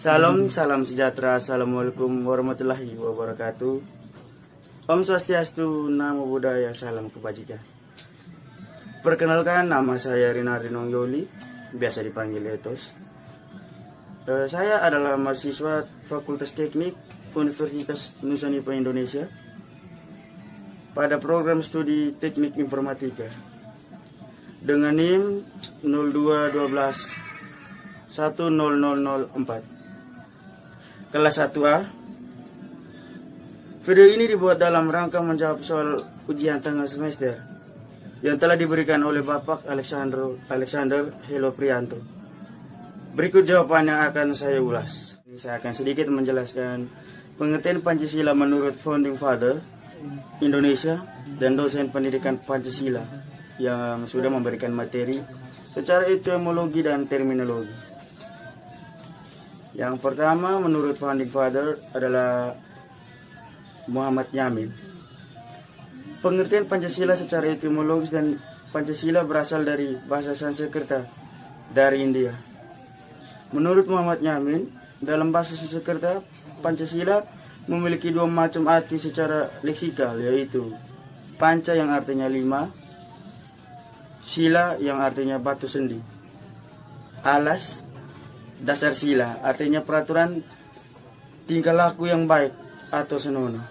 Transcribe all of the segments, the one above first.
Salam sejahtera. Assalamualaikum warahmatullahi wabarakatuh. Om Swastiastu, Namo Buddhaya, salam kebajikan. Perkenalkan, nama saya Rinardi Nongyoli, biasa dipanggil Etos. Saya adalah mahasiswa Fakultas Teknik Universitas Nusa Nipah Indonesia pada program studi Teknik Informatika dengan NIM 0212 10004. Kelas 1A. Video ini dibuat dalam rangka menjawab soal ujian tengah semester yang telah diberikan oleh Bapak Alexander Helo Prianto. Berikut jawaban yang akan saya ulas. Saya akan sedikit menjelaskan pengertian Pancasila menurut Founding Father Indonesia dan dosen pendidikan Pancasila yang sudah memberikan materi secara etimologi dan terminologi. Yang pertama, menurut Founding Father adalah Muhammad Yamin. Pengertian Pancasila secara etimologis dan Pancasila berasal dari bahasa Sanskerta dari India. Menurut Muhammad Yamin, dalam bahasa Sanskerta, Pancasila memiliki dua macam arti secara leksikal, yaitu panca yang artinya 5, sila yang artinya batu sendi, alas dasar sila artinya peraturan tingkah laku yang baik atau senonoh.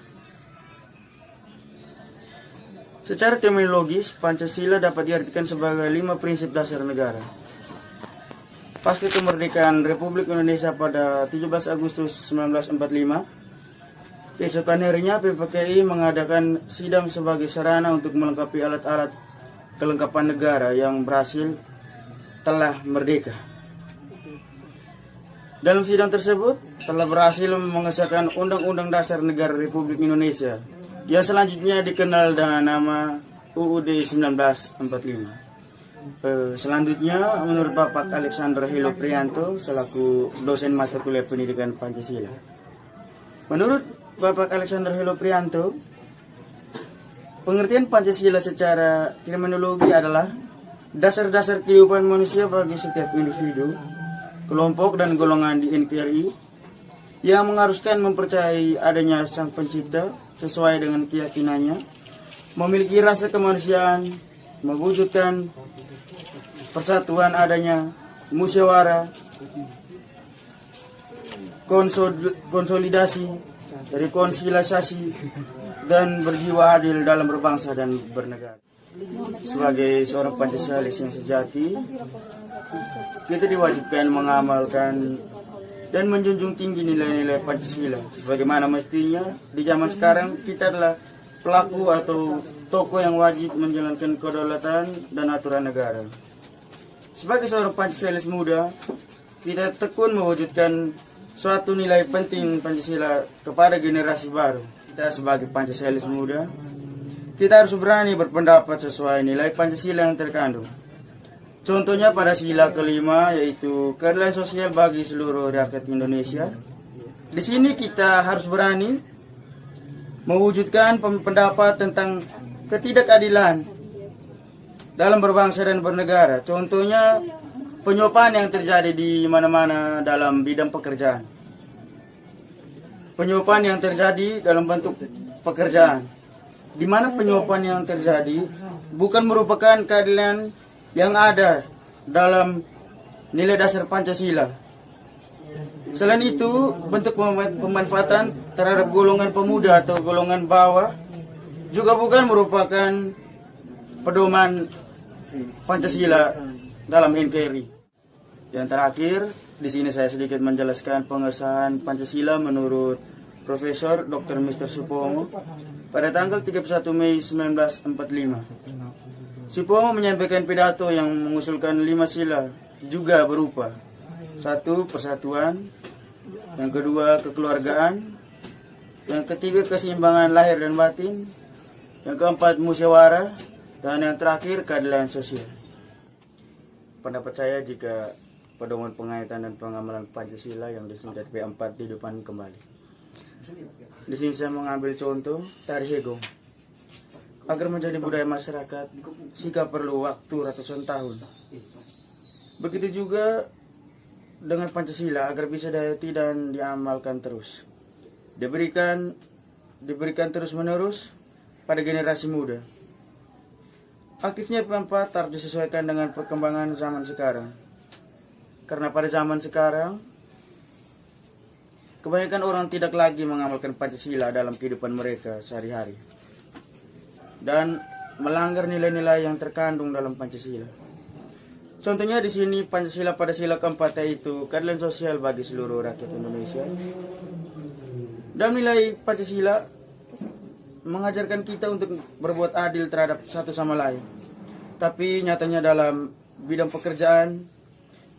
Secara terminologis, Pancasila dapat diartikan sebagai 5 prinsip dasar negara. Pasca kemerdekaan Republik Indonesia pada 17 Agustus 1945, keesokan harinya PPKI mengadakan sidang sebagai sarana untuk melengkapi alat-alat kelengkapan negara yang berhasil telah merdeka. Dalam sidang tersebut telah berhasil mengesahkan Undang-Undang Dasar Negara Republik Indonesia yang selanjutnya dikenal dengan nama UUD 1945. Selanjutnya, menurut Bapak Alexander Helo Prianto selaku dosen mata kuliah pendidikan Pancasila. Menurut Bapak Alexander Helo Prianto, pengertian Pancasila secara terminologi adalah dasar-dasar kehidupan manusia bagi setiap individu, kelompok dan golongan di NKRI yang mengharuskan mempercayai adanya Sang Pencipta sesuai dengan keyakinannya, memiliki rasa kemanusiaan, mewujudkan persatuan adanya musyawarah, konsolidasi, rekonsiliasi, dan berjiwa adil dalam berbangsa dan bernegara. Sebagai seorang Pancasialis yang sejati, kita diwajibkan mengamalkan dan menjunjung tinggi nilai-nilai Pancasila. Sebagaimana mestinya, di zaman sekarang kita adalah pelaku atau tokoh yang wajib menjalankan kedaulatan dan aturan negara. Sebagai seorang Pancasialis muda, kita tekun mewujudkan suatu nilai penting Pancasila kepada generasi baru. Kita sebagai Pancasialis muda, kita harus berani berpendapat sesuai nilai Pancasila yang terkandung. Contohnya pada sila kelima, yaitu keadilan sosial bagi seluruh rakyat Indonesia. Di sini kita harus berani mewujudkan pendapat tentang ketidakadilan dalam berbangsa dan bernegara. Contohnya penyuapan yang terjadi di mana-mana dalam bidang pekerjaan. Penyuapan yang terjadi dalam bentuk pekerjaan, di mana penyuapan yang terjadi bukan merupakan keadilan yang ada dalam nilai dasar Pancasila. Selain itu, bentuk pemanfaatan terhadap golongan pemuda atau golongan bawah juga bukan merupakan pedoman Pancasila dalam NKRI. Yang terakhir, di sini saya sedikit menjelaskan pengesahan Pancasila menurut Profesor Dr. Mr. Supomo pada tanggal 31 Mei 1945. Supomo menyampaikan pidato yang mengusulkan 5 sila juga berupa: 1. Persatuan, yang kedua kekeluargaan, yang ketiga keseimbangan lahir dan batin, yang keempat musyawarah, dan yang terakhir keadilan sosial. Pendapat saya, jika pedoman pengayatan dan pengamalan Pancasila yang disingkat P4 dihidupkan kembali. Di sini saya mengambil contoh tari Hegong. Agar menjadi budaya masyarakat, jika perlu waktu ratusan tahun. Begitu juga dengan Pancasila agar bisa dihayati dan diamalkan terus. Diberikan terus-menerus pada generasi muda. Aktifnya P4 harus disesuaikan dengan perkembangan zaman sekarang. Karena pada zaman sekarang, kebanyakan orang tidak lagi mengamalkan Pancasila dalam kehidupan mereka sehari-hari. Dan melanggar nilai-nilai yang terkandung dalam Pancasila. Contohnya di sini Pancasila pada sila keempat yaitu keadilan sosial bagi seluruh rakyat Indonesia. Dan nilai Pancasila mengajarkan kita untuk berbuat adil terhadap satu sama lain. Tapi nyatanya dalam bidang pekerjaan,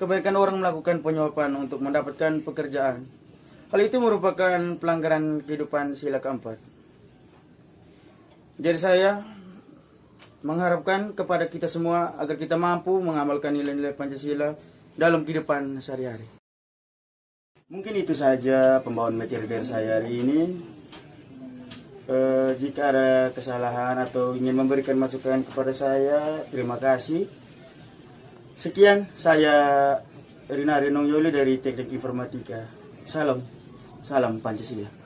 kebanyakan orang melakukan penyuapan untuk mendapatkan pekerjaan. Hal itu merupakan pelanggaran kehidupan sila keempat. Jadi saya mengharapkan kepada kita semua agar kita mampu mengamalkan nilai-nilai Pancasila dalam kehidupan sehari-hari. Mungkin itu saja pembawaan materi dari saya hari ini. Jika ada kesalahan atau ingin memberikan masukan kepada saya, terima kasih. Sekian, saya Rina Renong Yoli dari Teknik Informatika. Salam Pancasila.